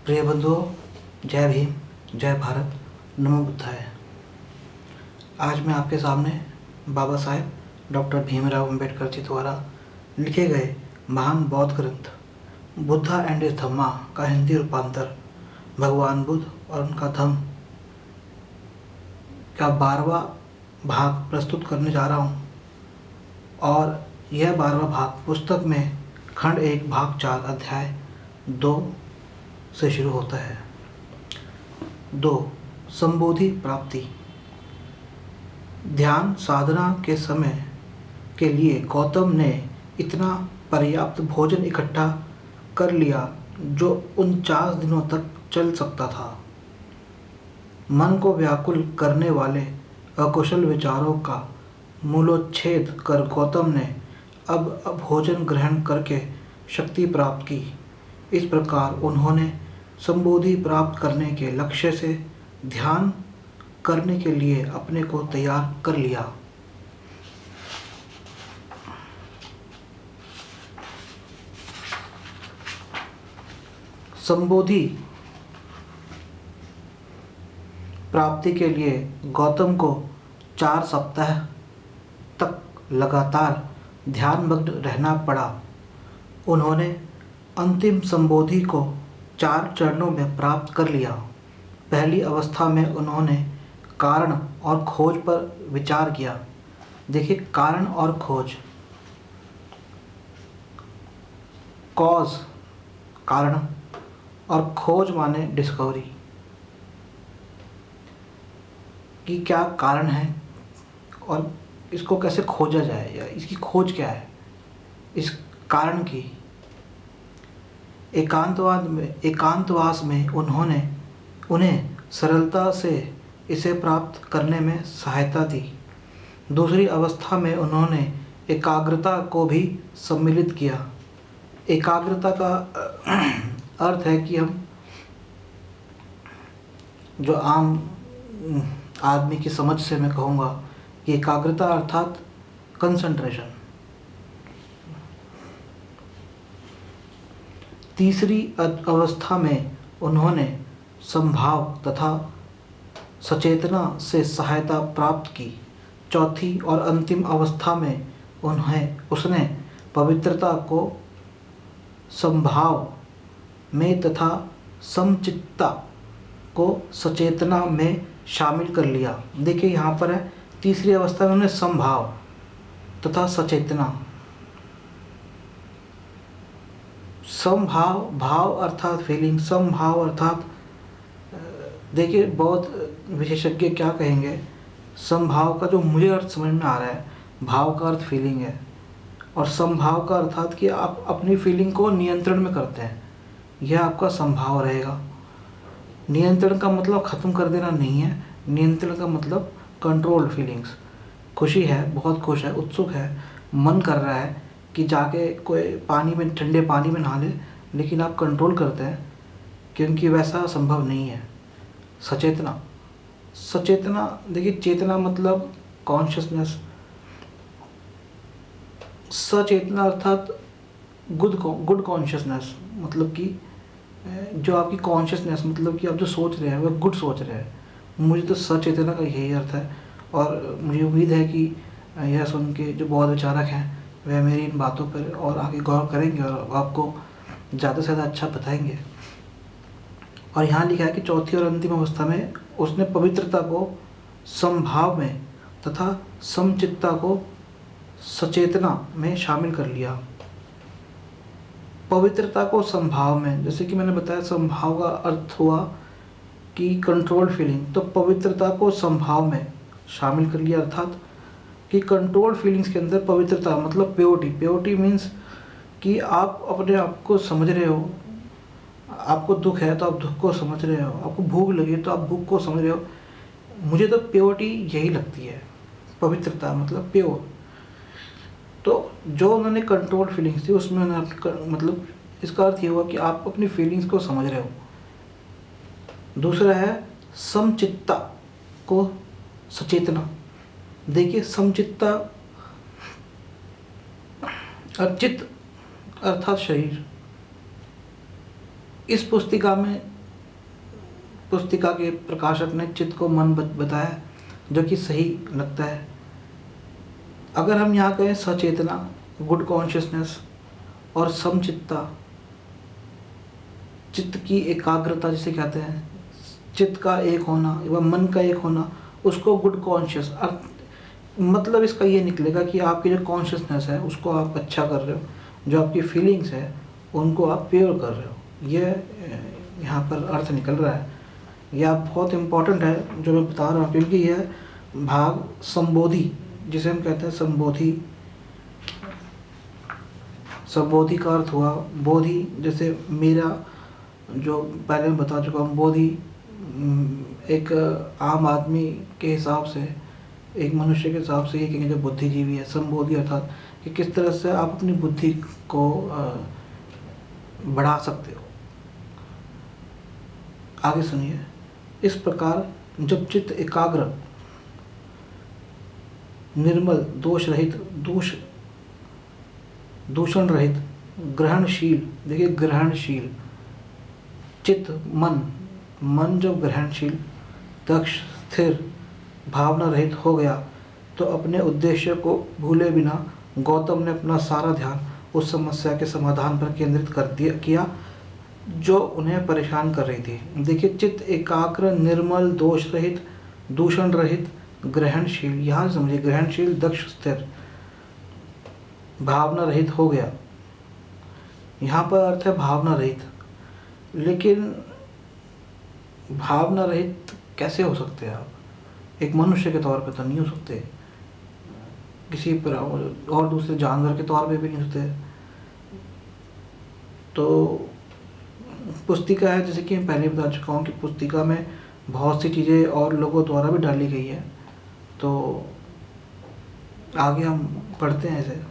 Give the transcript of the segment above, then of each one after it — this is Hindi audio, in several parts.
प्रिय बंधुओं, जय भीम, जय भारत, नमो बुद्धाय। आज मैं आपके सामने बाबा साहेब डॉक्टर भीमराव अंबेडकर जी द्वारा लिखे गए महान बौद्ध ग्रंथ बुद्धा एंड हिज धम्मा का हिंदी रूपांतर भगवान बुद्ध और उनका धम्म का 12वां भाग प्रस्तुत करने जा रहा हूँ। और यह 12वां भाग पुस्तक में खंड 1 भाग 4 अध्याय 2 से शुरू होता है। 2. संबोधि प्राप्ति। ध्यान साधना के समय के लिए गौतम ने इतना पर्याप्त भोजन इकट्ठा कर लिया जो 49 दिनों तक चल सकता था। मन को व्याकुल करने वाले अकुशल विचारों का मूलोच्छेद कर गौतम ने अब भोजन ग्रहण करके शक्ति प्राप्त की। इस प्रकार उन्होंने संबोधि प्राप्त करने के लक्ष्य से ध्यान करने के लिए अपने को तैयार कर लिया। संबोधि प्राप्ति के लिए गौतम को 4 सप्ताह तक लगातार ध्यानमग्न रहना पड़ा। उन्होंने अंतिम संबोधि को 4 चरणों में प्राप्त कर लिया। पहली अवस्था में उन्होंने कारण और खोज पर विचार किया। देखिए, कारण और खोज, कॉज कारण और खोज माने डिस्कवरी, कि क्या कारण है और इसको कैसे खोजा जाए या इसकी खोज क्या है, इस कारण की। एकांतवास में उन्हें सरलता से इसे प्राप्त करने में सहायता दी। दूसरी अवस्था में उन्होंने एकाग्रता को भी सम्मिलित किया। एकाग्रता का अर्थ है कि हम जो आम आदमी की समझ से मैं कहूँगा कि एकाग्रता अर्थात कंसंट्रेशन। तीसरी अवस्था में उन्होंने संभाव तथा सचेतना से सहायता प्राप्त की। चौथी और अंतिम अवस्था में उसने पवित्रता को संभाव में तथा समचित्ता को सचेतना में शामिल कर लिया। देखिए, यहाँ पर है तीसरी अवस्था में उन्होंने संभाव तथा सचेतना। समभाव, भाव अर्थात फीलिंग, समभाव अर्थात देखिए बहुत विशेषज्ञ क्या कहेंगे, समभाव का जो मुझे अर्थ समझ में आ रहा है, भाव का अर्थ फीलिंग है और समभाव का अर्थात कि आप अपनी फीलिंग को नियंत्रण में करते हैं, यह आपका समभाव रहेगा। नियंत्रण का मतलब ख़त्म कर देना नहीं है, नियंत्रण का मतलब कंट्रोल फीलिंग्स। खुशी है, बहुत खुश है, उत्सुक है, मन कर रहा है कि जाके कोई ठंडे पानी में नहा ले, लेकिन आप कंट्रोल करते हैं क्योंकि वैसा संभव नहीं है। सचेतना देखिए, चेतना मतलब कॉन्शियसनेस। सचेतना अर्थात गुड कॉन्शियसनेस, मतलब कि जो आपकी कॉन्शियसनेस, मतलब कि आप जो सोच रहे हैं वह गुड सोच रहे हैं। मुझे तो सचेतना का यही अर्थ है और मुझे उम्मीद है कि यह सुन के जो बौद्ध विचारक हैं वह मेरी इन बातों पर और आगे गौर करेंगे और आपको ज़्यादा से ज़्यादा अच्छा बताएंगे। और यहाँ लिखा है कि चौथी और अंतिम अवस्था में उसने पवित्रता को समभाव में तथा समचित्ता को सचेतना में शामिल कर लिया। पवित्रता को संभाव में, जैसे कि मैंने बताया, संभाव का अर्थ हुआ कि कंट्रोल फीलिंग, तो पवित्रता को संभाव में शामिल कर लिया अर्थात कि कंट्रोल फीलिंग्स के अंदर पवित्रता मतलब प्योरिटी मीन्स कि आप अपने आप को समझ रहे हो। आपको दुख है तो आप दुख को समझ रहे हो, आपको भूख लगी तो आप भूख को समझ रहे हो। मुझे तो प्योरिटी यही लगती है, पवित्रता मतलब प्योर। तो जो उन्होंने कंट्रोल फीलिंग्स थी उसमें मतलब इसका अर्थ ये हुआ कि आप अपनी फीलिंग्स को समझ रहे हो। दूसरा है समचित्ता को सचेतना। देखिए, समचित्ता चित्त अर्थात शरीर। इस पुस्तिका में पुस्तिका के प्रकाशक ने चित्त को मन बताया, जो कि सही लगता है। अगर हम यहाँ कहें सचेतना, गुड कॉन्शियसनेस और समचित्ता, चित्त की एकाग्रता जिसे कहते हैं, चित्त का एक होना एवं मन का एक होना, उसको गुड कॉन्शियस मतलब इसका ये निकलेगा कि आपकी जो कॉन्शियसनेस है उसको आप अच्छा कर रहे हो, जो आपकी फीलिंग्स है उनको आप प्योर कर रहे हो। ये यहाँ पर अर्थ निकल रहा है। यह बहुत इम्पोर्टेंट है जो मैं बता रहा हूँ, क्योंकि यह भाग संबोधि जिसे हम कहते हैं संबोधि, संबोधि का अर्थ हुआ बोधि। जैसे मेरा जो पहले मैं बता चुका हूँ, बोधि एक आम आदमी के हिसाब से, एक मनुष्य के हिसाब से ये कहेंगे जो बुद्धिजीवी है। संबोधि अर्थात कि किस तरह से आप अपनी बुद्धि को बढ़ा सकते हो। आगे सुनिए। इस प्रकार जब चित्त एकाग्र, निर्मल, दोष रहित, दूषण रहित, ग्रहणशील, देखिए ग्रहणशील, चित्त मन जब ग्रहणशील, दक्ष, स्थिर, भावना रहित हो गया तो अपने उद्देश्य को भूले बिना गौतम ने अपना सारा ध्यान उस समस्या के समाधान पर केंद्रित किया जो उन्हें परेशान कर रही थी। देखिए, चित्त एकाग्र, निर्मल, दोष रहित, दूषण रहित, ग्रहणशील, यहाँ समझिए ग्रहणशील, दक्ष, स्थिर, भावना रहित हो गया। यहाँ पर अर्थ है भावना रहित, लेकिन भावना रहित कैसे हो सकते हैं आप? एक मनुष्य के तौर पे तो नहीं हो सकते, किसी पर और दूसरे जानवर के तौर पे भी नहीं होते। तो पुस्तिका है, जैसे कि मैं पहले बता चुका हूँ कि पुस्तिका में बहुत सी चीज़ें और लोगों द्वारा भी डाली गई है। तो आगे हम पढ़ते हैं। इसे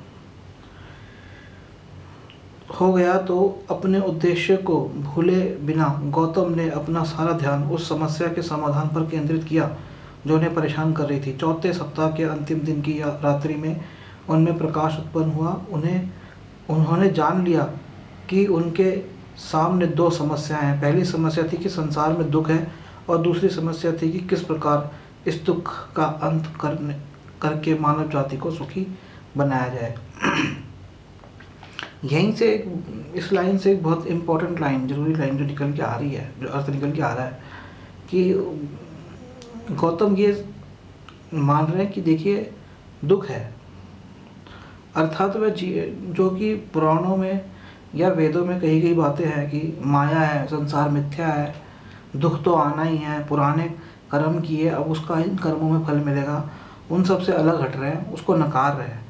हो गया तो अपने उद्देश्य को भूले बिना गौतम ने अपना सारा ध्यान उस समस्या के समाधान पर केंद्रित किया जो उन्हें परेशान कर रही थी। चौथे सप्ताह के अंतिम दिन की रात्रि में उनमें प्रकाश उत्पन्न हुआ। उन्होंने जान लिया कि उनके सामने दो समस्याएं हैं। पहली समस्या थी कि संसार में दुख है, और दूसरी समस्या थी कि किस प्रकार इस दुख का अंत करके मानव जाति को सुखी बनाया जाए। यहीं से इस लाइन से एक बहुत इम्पोर्टेंट लाइन, जरूरी लाइन जो निकल के आ रही है, जो अर्थ निकल के आ रहा है कि गौतम ये मान रहे हैं कि देखिए दुख है, अर्थात वह जो कि पुराणों में या वेदों में कही गई बातें हैं कि माया है, संसार मिथ्या है, दुख तो आना ही है, पुराने कर्म किए अब उसका इन कर्मों में फल मिलेगा, उन सब से अलग हट रहे हैं, उसको नकार रहे हैं,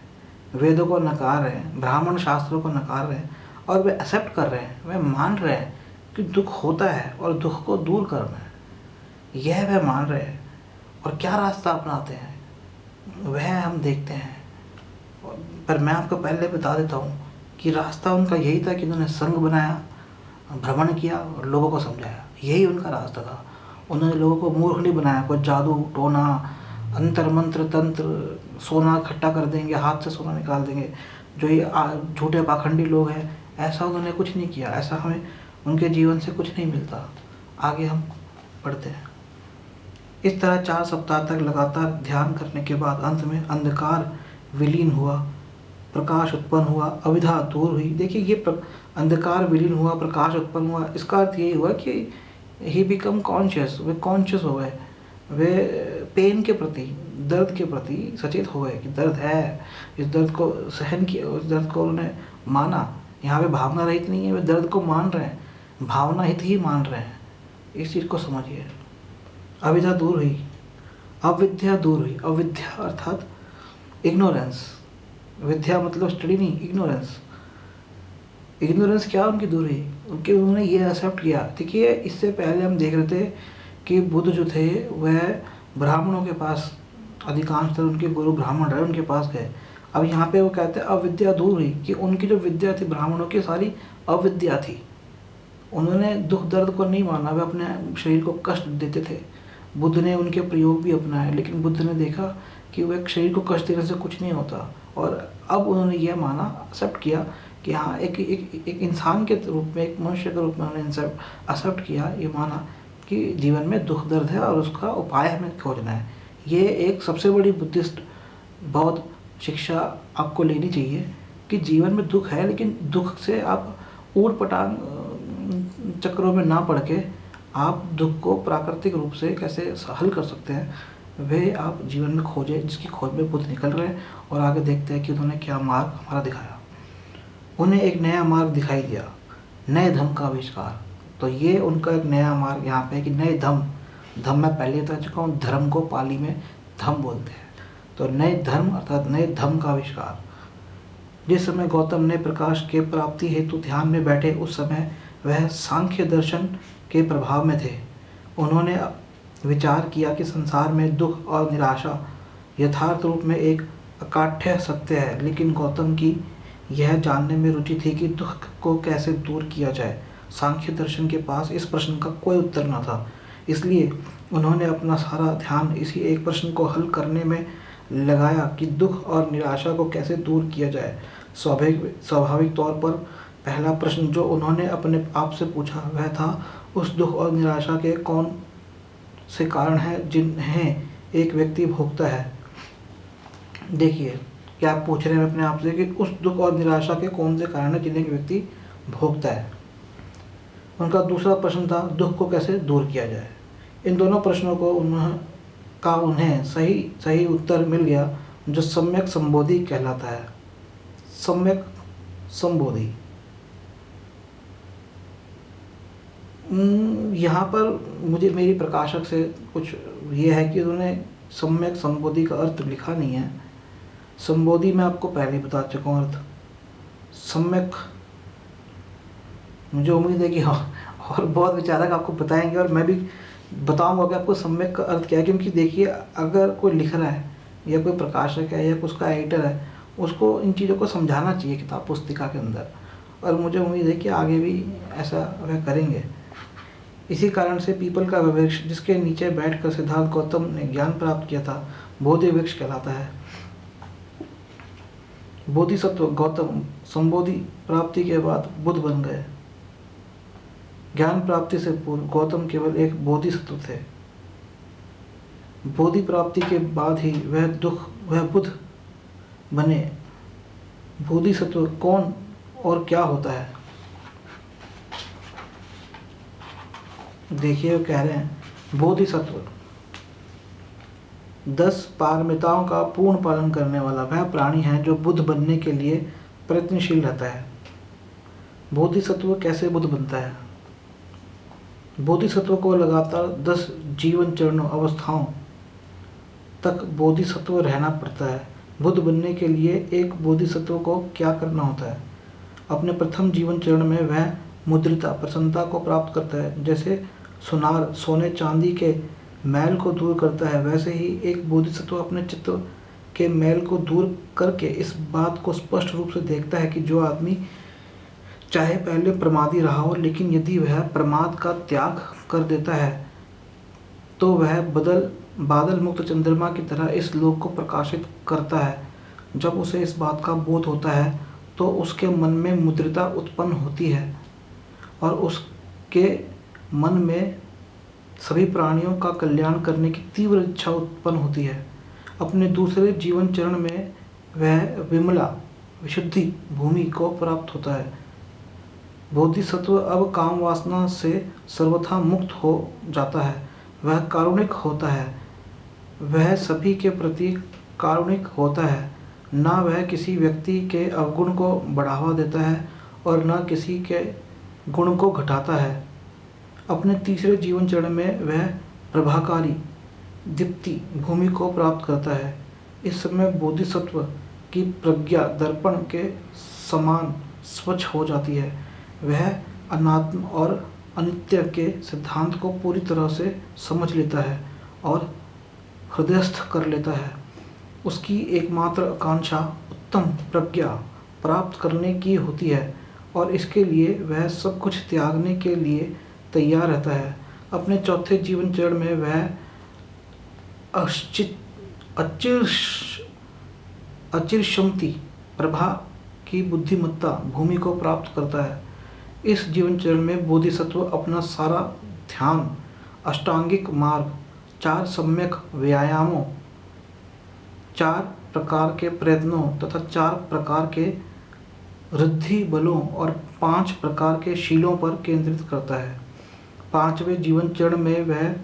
वेदों को नकार रहे हैं, ब्राह्मण शास्त्रों को नकार रहे हैं, और वे एक्सेप्ट कर रहे हैं, वे मान रहे हैं कि दुख होता है और दुख को दूर करना है, यह वे मान रहे हैं। और क्या रास्ता अपनाते हैं वह हम देखते हैं। पर मैं आपको पहले बता देता हूँ कि रास्ता उनका यही था कि उन्होंने संघ बनाया, भ्रमण किया और लोगों को समझाया, यही उनका रास्ता था। उन्होंने लोगों को मूर्ख नहीं बनाया, कोई जादू टोना, अंतर मंत्र तंत्र, सोना इकट्ठा कर देंगे, हाथ से सोना निकाल देंगे, जो ये झूठे पाखंडी लोग हैं, ऐसा उन्होंने कुछ नहीं किया। ऐसा हमें उनके जीवन से कुछ नहीं मिलता। आगे हम पढ़ते हैं। इस तरह 4 सप्ताह तक लगातार ध्यान करने के बाद अंत में अंधकार विलीन हुआ, प्रकाश उत्पन्न हुआ, अविद्या दूर हुई। देखिए, ये अंधकार विलीन हुआ, प्रकाश उत्पन्न हुआ, इसका अर्थ यही हुआ कि he become conscious, way conscious हो गए, वे पेन के प्रति, दर्द के प्रति सचेत हो गए कि दर्द है, इस दर्द को सहन किया, उस दर्द को उन्होंने माना। यहाँ पे भावना रहित नहीं है, वे दर्द को मान रहे हैं, भावना हित ही मान रहे हैं। इस चीज़ को समझिए। अविद्या दूर हुई, अविद्या दूर हुई। अविद्या अर्थात इग्नोरेंस, विद्या मतलब स्टडी नहीं, इग्नोरेंस। इग्नोरेंस क्या उनकी दूर हुई? उन्होंने ये एक्सेप्ट किया। देखिए, इससे पहले हम देख रहे थे कि बुद्ध जो थे वह ब्राह्मणों के पास, अधिकांशतः उनके गुरु ब्राह्मण रहे, उनके पास गए। अब यहाँ पे वो कहते हैं अविद्या दूर हुई, कि उनकी जो विद्या थी ब्राह्मणों की सारी अविद्या थी। उन्होंने दुख दर्द को नहीं माना, वे अपने शरीर को कष्ट देते थे। बुद्ध ने उनके प्रयोग भी अपनाए, लेकिन बुद्ध ने देखा कि वह शरीर को कष्ट देने से कुछ नहीं होता। और अब उन्होंने यह माना, एक्सेप्ट किया कि हाँ, एक इंसान के रूप में, एक मनुष्य के रूप में उन्होंने एक्सेप्ट किया, ये माना कि जीवन में दुख दर्द है और उसका उपाय हमें खोजना है। ये एक सबसे बड़ी बुद्धिस्ट बौद्ध शिक्षा आपको लेनी चाहिए कि जीवन में दुख है, लेकिन दुख से आप ऊट पटांग चक्रों में ना पड़ के आप दुख को प्राकृतिक रूप से कैसे हल कर सकते हैं, वे आप जीवन में खोजें, जिसकी खोज में बुद्ध निकल रहे हैं। और आगे देखते हैं कि उन्होंने क्या मार्ग हमारा दिखाया। उन्हें एक नया मार्ग दिखाई दिया, नए धर्म का आविष्कार। तो ये उनका एक नया मार्ग यहाँ पे है कि नए धर्म मैं पहले बता चुका हूँ, धर्म को पाली में धम्म बोलते हैं। तो नए धर्म अर्थात नए धम्म का आविष्कार। जिस समय गौतम ने प्रकाश के प्राप्ति हेतु ध्यान में बैठे, उस समय वह सांख्य दर्शन के प्रभाव में थे। उन्होंने विचार किया कि संसार में दुख और निराशा यथार्थ रूप में एक अकाट्य सत्य है, लेकिन गौतम की यह जानने में रुचि थी कि दुख को कैसे दूर किया जाए। सांख्य दर्शन के पास इस प्रश्न का कोई उत्तर न था, इसलिए उन्होंने अपना सारा ध्यान इसी एक प्रश्न को हल करने में लगाया कि दुख और निराशा को कैसे दूर किया जाए। स्वाभाविक तौर पर पहला प्रश्न जो उन्होंने अपने आप से पूछा वह था, उस दुख और निराशा के कौन से कारण हैं जिन्हें एक व्यक्ति भोगता है। देखिए क्या आप पूछ रहे हैं अपने आप से कि उस दुख और निराशा के कौन से कारण हैं जिन्हें एक व्यक्ति भोगता है। उनका दूसरा प्रश्न था, दुख को कैसे दूर किया जाए। इन दोनों प्रश्नों को उन्हें सही उत्तर मिल गया, जो सम्यक संबोधि कहलाता है। सम्यक संबोधि यहाँ पर मुझे मेरी प्रकाशक से कुछ ये है कि उन्होंने सम्यक संबोधि का अर्थ लिखा नहीं है। संबोधि मैं आपको पहले ही बता चुका हूँ अर्थ। सम्यक मुझे उम्मीद है कि और बहुत विचारक आपको बताएंगे और मैं भी बताऊंगा कि आपको सम्यक का अर्थ क्या है। क्योंकि देखिए, अगर कोई लिख रहा है या कोई प्रकाशक है या उसका एडिटर है, उसको इन चीज़ों को समझाना चाहिए किताब पुस्तिका के अंदर, और मुझे उम्मीद है कि आगे भी ऐसा वह करेंगे। इसी कारण से पीपल का वृक्ष जिसके नीचे बैठकर सिद्धार्थ गौतम ने ज्ञान प्राप्त किया था, बोधि वृक्ष कहलाता है। बोधिसत्व गौतम संबोधि प्राप्ति के बाद बुद्ध बन गए। ज्ञान प्राप्ति से पूर्व गौतम केवल एक बोधिसत्व थे। बोधि प्राप्ति के बाद ही वह बुद्ध बने। बोधिसत्व कौन और क्या होता है? देखिए वो कह रहे हैं, बोधिसत्व 10 पारमिताओं का पूर्ण पालन करने वाला वह प्राणी है जो बुद्ध बनने के लिए प्रयत्नशील रहता है। बोधिसत्व कैसे बुद्ध बनता है? बोधिसत्व को लगातार 10 जीवन चरणों अवस्थाओं तक बोधिसत्व रहना पड़ता है। बुद्ध बनने के लिए एक बोधिसत्व को क्या करना होता है? अपने प्रथम जीवन चरण में वह मुद्रिता प्रसन्नता को प्राप्त करता है। जैसे सुनार सोने चांदी के मैल को दूर करता है, वैसे ही एक बोधिसत्व अपने चित्त के मैल को दूर करके इस बात को स्पष्ट रूप से देखता है कि जो आदमी चाहे पहले प्रमादी रहा हो, लेकिन यदि वह प्रमाद का त्याग कर देता है तो वह बादल मुक्त चंद्रमा की तरह इस लोक को प्रकाशित करता है। जब उसे इस बात का बोध होता है तो उसके मन में मुद्रिता उत्पन्न होती है और उसके मन में सभी प्राणियों का कल्याण करने की तीव्र इच्छा उत्पन्न होती है। अपने दूसरे जीवन चरण में वह विमला विशुद्धि भूमि को प्राप्त होता है। बोधिसत्व अब काम वासना से सर्वथा मुक्त हो जाता है। वह कारुणिक होता है। वह सभी के प्रति कारुणिक होता है। ना वह किसी व्यक्ति के अवगुण को बढ़ावा देता है और न किसी के गुण को घटाता है। अपने तीसरे जीवन चरण में वह प्रभाकारी दीप्ति भूमि को प्राप्त करता है। इस समय बोधिसत्व की प्रज्ञा दर्पण के समान स्वच्छ हो जाती है। वह अनात्म और अनित्य के सिद्धांत को पूरी तरह से समझ लेता है और हृदयस्थ कर लेता है। उसकी एकमात्र आकांक्षा उत्तम प्रज्ञा प्राप्त करने की होती है और इसके लिए वह सब कुछ त्यागने के लिए तैयार रहता है। अपने चौथे जीवन चरण में वह अचिरशम्ति प्रभा की बुद्धिमत्ता भूमि को प्राप्त करता है। इस जीवन चरण में बोधिसत्व अपना सारा ध्यान अष्टांगिक मार्ग, 4 सम्यक व्यायामों, 4 प्रकार के प्रयत्नों तथा 4 प्रकार के रिद्धि बलों और 5 प्रकार के शीलों पर केंद्रित करता है। 5वें जीवन चरण में वह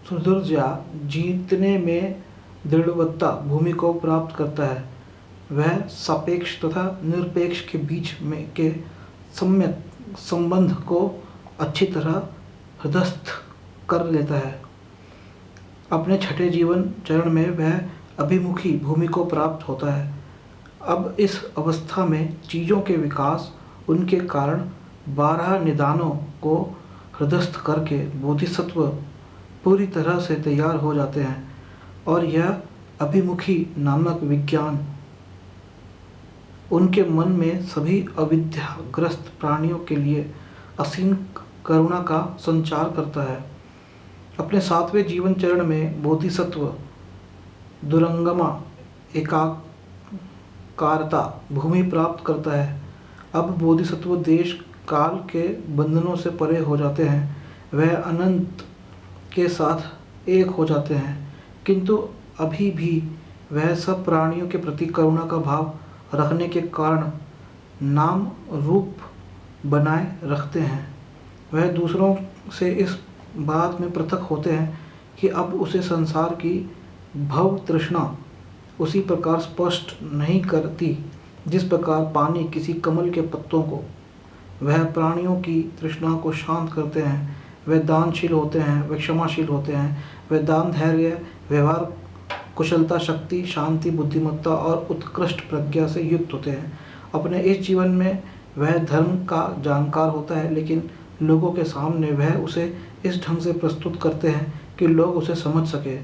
सुदुर्जा जीतने में दृढ़वत्ता भूमि को प्राप्त करता है। वह सापेक्ष तथा निरपेक्ष के बीच में के सम्यक संबंध को अच्छी तरह हृदयस्थ कर लेता है। अपने 6ठे जीवन चरण में वह अभिमुखी भूमि को प्राप्त होता है। अब इस अवस्था में चीज़ों के विकास, उनके कारण 12 निदानों को हृदयस्थ करके बोधिसत्व पूरी तरह से तैयार हो जाते हैं और यह अभिमुखी नामक विज्ञान उनके मन में सभी अविद्याग्रस्त प्राणियों के लिए असीम करुणा का संचार करता है। अपने 7वें जीवन चरण में बोधिसत्व दुरंगमा एकाकारता भूमि प्राप्त करता है। अब बोधिसत्व देश काल के बंधनों से परे हो जाते हैं। वह अनंत के साथ एक हो जाते हैं, किंतु अभी भी वह सब प्राणियों के प्रति करुणा का भाव रखने के कारण नाम रूप बनाए रखते हैं। वह दूसरों से इस बात में पृथक होते हैं कि अब उसे संसार की भव तृष्णा उसी प्रकार स्पष्ट नहीं करती जिस प्रकार पानी किसी कमल के पत्तों को। वह प्राणियों की तृष्णा को शांत करते हैं। वे दानशील होते हैं, वे क्षमाशील होते हैं, वे दान, धैर्य, व्यवहार, कुशलता, शक्ति, शांति, बुद्धिमत्ता और उत्कृष्ट प्रज्ञा से युक्त होते हैं। अपने इस जीवन में वह धर्म का जानकार होता है, लेकिन लोगों के सामने वह उसे इस ढंग से प्रस्तुत करते हैं कि लोग उसे समझ सके।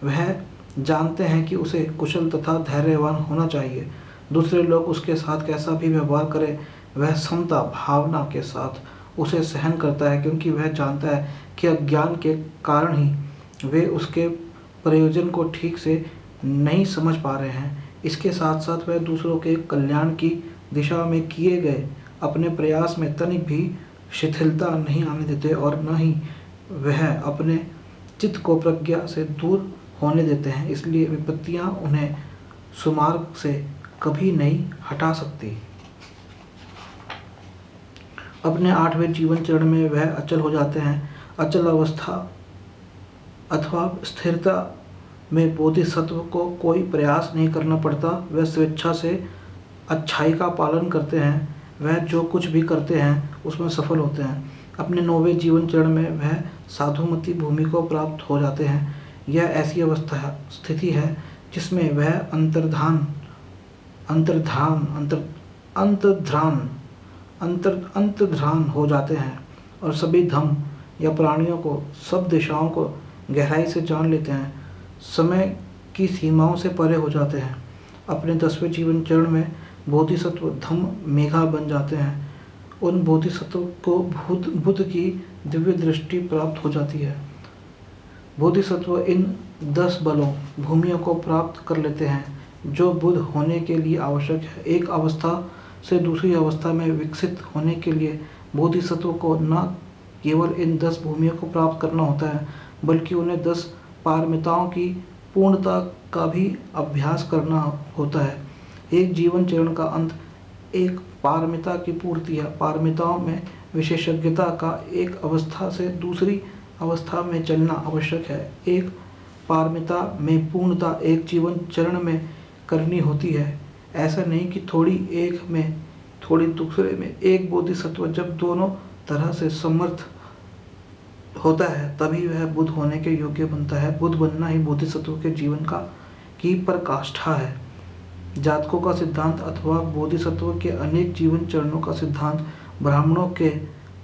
वह जानते हैं कि उसे कुशल तथा धैर्यवान होना चाहिए। दूसरे लोग उसके साथ कैसा भी व्यवहार करें, वह समता भावना के साथ उसे सहन करता है, क्योंकि वह जानता है कि अज्ञान के कारण ही वे उसके प्रयोजन को ठीक से नहीं समझ पा रहे हैं। इसके साथ साथ वह दूसरों के कल्याण की दिशा में किए गए अपने प्रयास में तनिक भी शिथिलता नहीं आने देते और न ही वह अपने चित्त को प्रज्ञा से दूर होने देते हैं। इसलिए विपत्तियां उन्हें सुमार्ग से कभी नहीं हटा सकती। अपने 8वें जीवन चरण में वह अचल हो जाते हैं। अचल अवस्था अथवा स्थिरता में बोधिसत्व को कोई प्रयास नहीं करना पड़ता। वह स्वेच्छा से अच्छाई का पालन करते हैं। वह जो कुछ भी करते हैं उसमें सफल होते हैं। अपने 9वें जीवन चरण में वह साधुमती भूमि को प्राप्त हो जाते हैं। यह ऐसी अवस्था स्थिति है जिसमें वह अंतर्ध्यान हो जाते हैं और सभी धम या प्राणियों को, सब दिशाओं को गहराई से जान लेते हैं, समय की सीमाओं से परे हो जाते हैं। अपने 10वें जीवन चरण में बोधिसत्व धम मेघा बन जाते हैं। उन बोधिसत्व को बुद्ध की दिव्य दृष्टि प्राप्त हो जाती है। बोधिसत्व इन 10 बलों भूमियों को प्राप्त कर लेते हैं जो बुद्ध होने के लिए आवश्यक है। एक अवस्था से दूसरी अवस्था में विकसित होने के लिए बोधिसत्व को न केवल इन 10 भूमियों को प्राप्त करना होता है, बल्कि उन्हें 10 पारमिताओं की पूर्णता का भी अभ्यास करना होता है। एक जीवन चरण का अंत एक पारमिता की पूर्ति है। पारमिताओं में विशेषज्ञता का एक अवस्था से दूसरी अवस्था में चलना आवश्यक है। एक पारमिता में पूर्णता एक जीवन चरण में करनी होती है। ऐसा नहीं कि थोड़ी एक में थोड़ी दूसरे में। एक बोधिसत्व जब दोनों तरह से समर्थ होता है तभी वह बुद्ध होने के योग्य बनता है। बुद्ध बनना ही बोधिसत्व के जीवन की पराकाष्ठा है। जातकों का सिद्धांत अथवा बोधिसत्व के अनेक जीवन चरणों का सिद्धांत ब्राह्मणों के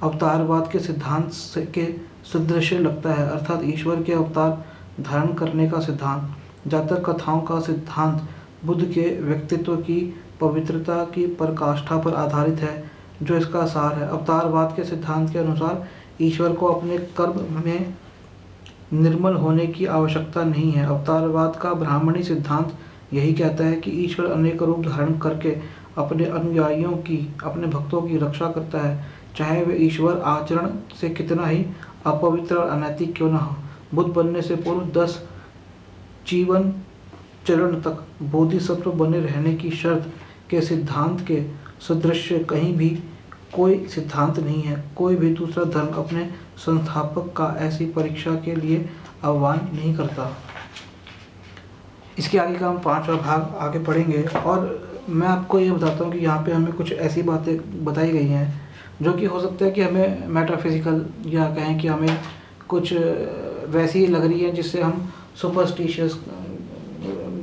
अवतारवाद के सिद्धांत के सदृश लगता है, अर्थात ईश्वर के अवतार धारण करने का सिद्धांत। जातक कथाओं का सिद्धांत बुद्ध के व्यक्तित्व की पवित्रता की पराकाष्ठा पर आधारित है, जो इसका सार है। अवतारवाद के सिद्धांत के अनुसार ईश्वर को अपने कर्म में निर्मल होने की आवश्यकता नहीं है। अवतारवाद का ब्राह्मणी सिद्धांत यही कहता है कि ईश्वर अनेक रूप धारण करके अपने अनुयायियों की, अपने भक्तों की रक्षा करता है। चाहे वे ईश्वर आचरण से कितना ही अपवित्र और अनैतिक क्यों न हो। बुद्ध बनने से पूर्व 10 जीवन चरण तक बोधिसत्व बने रहने की शर्त के सिद्धांत के सदृश कहीं भी कोई सिद्धांत नहीं है। कोई भी दूसरा धर्म अपने संस्थापक का ऐसी परीक्षा के लिए आह्वान नहीं करता। इसके आगे का हम 5वां भाग आगे पढ़ेंगे और मैं आपको ये बताता हूँ कि यहाँ पे हमें कुछ ऐसी बातें बताई गई हैं जो कि हो सकता है कि हमें मेटाफिजिकल या कहें कि हमें कुछ वैसी लग रही है जिससे हम सुपरस्टिशियस,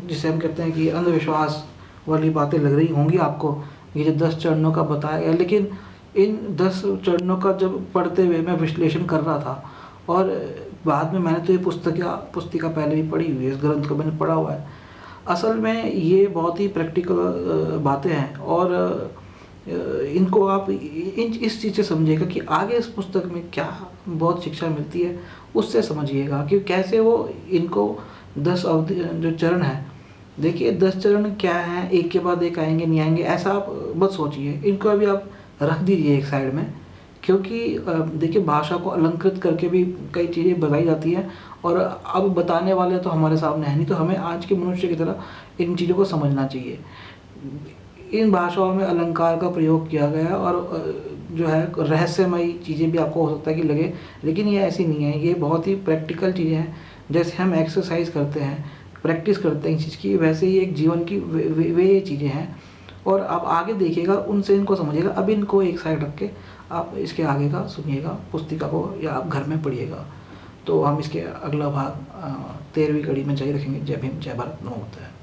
जिसे हम कहते हैं कि अंधविश्वास वाली बातें लग रही होंगी आपको, ये जो 10 चरणों का बताया गया। लेकिन इन 10 चरणों का जब पढ़ते हुए मैं विश्लेषण कर रहा था और बाद में मैंने तो ये पुस्तिका पहले भी पढ़ी हुई है, इस ग्रंथ को मैंने पढ़ा हुआ है। असल में ये बहुत ही प्रैक्टिकल बातें हैं और इनको आप इस चीज़ से समझिएगा कि आगे इस पुस्तक में क्या बहुत शिक्षा मिलती है, उससे समझिएगा कि कैसे वो इनको 10 अवधि जो चरण है, देखिए 10 चरण क्या हैं, एक के बाद एक आएंगे नहीं आएंगे ऐसा आप मत सोचिए। इनको अभी आप रख दीजिए एक साइड में, क्योंकि देखिए भाषा को अलंकृत करके भी कई चीज़ें बताई जाती हैं और अब बताने वाले तो हमारे सामने है नहीं, तो हमें आज के मनुष्य की तरह इन चीज़ों को समझना चाहिए। इन भाषाओं में अलंकार का प्रयोग किया गया और जो है रहस्यमयी चीज़ें भी आपको हो सकता है कि लगे, लेकिन ये ऐसी नहीं है। ये बहुत ही प्रैक्टिकल चीज़ें हैं। जैसे हम एक्सरसाइज करते हैं, प्रैक्टिस करते हैं इस चीज़ की, वैसे ही एक जीवन की वे ये चीज़ें हैं और आप आगे देखिएगा, उनसे इनको समझिएगा। अब इनको एक साइड रख के आप इसके आगे का सुनिएगा पुस्तिका को या आप घर में पढ़िएगा। तो हम इसके अगला भाग 13वीं कड़ी में जारी रखेंगे। जय भीम, जय भारत, नमो बुद्धाय।